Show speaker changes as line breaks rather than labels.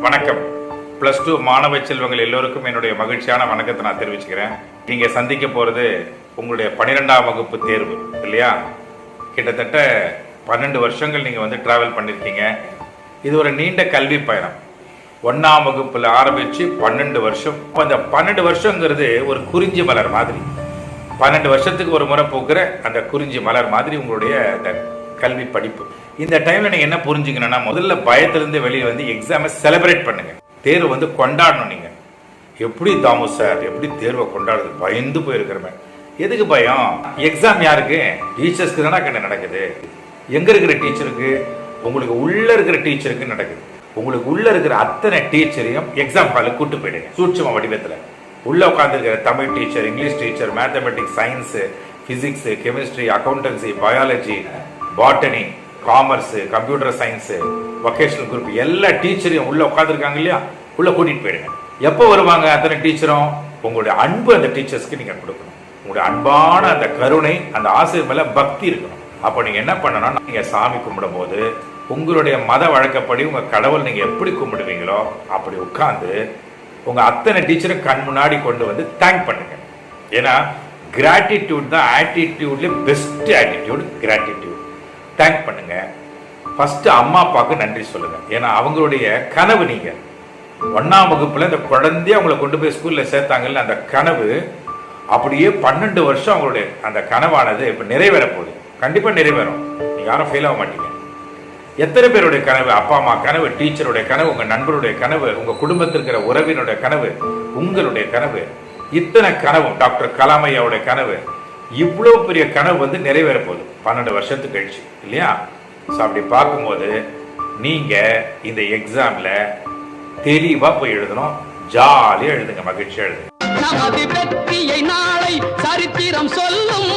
வணக்கம். +2 மாணவ செல்வங்கள் எல்லோருக்கும் என்னுடைய மகிழ்ச்சியான வணக்கத்தை நான் தெரிவிச்சுக்கிறேன். நீங்கள் சந்திக்க போகிறது உங்களுடைய 12ஆம் வகுப்பு தேர்வு இல்லையா? கிட்டத்தட்ட 12 வருஷங்கள் நீங்கள் வந்து ட்ராவல் பண்ணியிருக்கீங்க. இது ஒரு நீண்ட கல்வி பயணம். 1ஆம் வகுப்பில் ஆரம்பித்து 12 வருஷம். அந்த 12 வருஷங்கிறது ஒரு குறிஞ்சி மலர் மாதிரி. 12 வருஷத்துக்கு ஒரு முறை பூக்கிற அந்த குறிஞ்சி மலர் மாதிரி உங்களுடைய அந்த கல்வி படிப்பு. இந்த டைம்ல நீங்க என்ன புரிஞ்சுக்கணும்னா, முதல்ல பயத்திலிருந்து வெளியே வந்து எக்ஸாமை செலிப்ரேட் பண்ணுங்க. தேர்வு வந்து கொண்டாடணும். நீங்க எப்படி தாமு சார் எப்படி தேர்வை கொண்டாடுறது, பயந்து போயிருக்கிறமே. எதுக்கு பயம்? எக்ஸாம் யாருக்கு? டீச்சர்ஸ்க்கு தானே கண்ணு நடக்குது. எங்க இருக்கிற டீச்சருக்கு? உங்களுக்கு உள்ள இருக்கிற டீச்சருக்கு நடக்குது. உங்களுக்கு உள்ள இருக்கிற அத்தனை டீச்சரையும் எக்ஸாம் ஹாலுக்கு கூட்டு போயிடுங்க. சூட்சும வடிவத்தில் உள்ள உட்காந்துருக்கிற Tamil teacher, English teacher, mathematics, science, physics, chemistry, accountancy, biology, botany, commerce, computer science, vocational group எல்லா டீச்சரையும் உள்ள உட்காந்துருக்காங்க இல்லையா, உள்ள கூட்டிட்டு போயிடுங்க. எப்போ வருவாங்க அத்தனை டீச்சரும்? உங்களுடைய அன்பு அந்த டீச்சர்ஸ்க்கு நீங்க கொடுக்கணும். உங்களுடைய அன்பான அந்த கருணை, அந்த ஆசிரியர் மேல பக்தி இருக்கணும். அப்போ நீங்க என்ன பண்ணணும், நீங்க சாமி கும்பிடும் போது உங்களுடைய மத வழக்கப்படி உங்க கடவுள் நீங்க எப்படி கும்பிடுவீங்களோ அப்படி உட்கார்ந்து உங்க அத்தனை டீச்சரும் கண் முன்னாடி கொண்டு வந்து தேங்க் பண்ணுங்க. ஏன்னா கிராட்டிடியூட் தான் ஆட்டிடியூட்ல பெஸ்ட் ஆட்டிடியூட். கிராட்டிடியூட் தேங்க் பண்ணுங்க. ஃபர்ஸ்ட் அம்மா அப்பாவுக்கு நன்றி சொல்லுங்க. ஏன்னா அவங்களுடைய கனவு, நீங்க 1ஆம் வகுப்புல இந்த குழந்தைய அவங்களை கொண்டு போய் ஸ்கூல்ல சேர்த்தாங்கல்ல, அந்த கனவு அப்படியே 12 வருஷம் அவங்களுடைய அந்த கனவானது இப்ப நிறைவேற போகுது. கண்டிப்பா நிறைவேறும். நீங்க யாரும் ஃபெயில் ஆக மாட்டீங்க. எத்தனை பேருடைய கனவு? அப்பா அம்மா கனவு, டீச்சருடைய கனவு, உங்க நண்பருடைய கனவு, உங்க குடும்பத்தில் இருக்கிற உறவினுடைய கனவு, உங்களுடைய கனவு, இத்தனை கனவு, டாக்டர் கலாம் ஐயாவுடைய கனவு, இவ்வளவு பெரிய கனவு வந்து நிறைவேற போகுது 12 வருஷத்துக்கு கழிச்சு இல்லையா? ஸோ அப்படி பார்க்கும்போது நீங்க இந்த எக்ஸாம்ல தெளிவா போய் எழுதணும். ஜாலியா எழுதுங்க, மகிழ்ச்சியா எழுதுங்க.
நமது வெற்றியை நாளை சரித்திரம் சொல்லும்.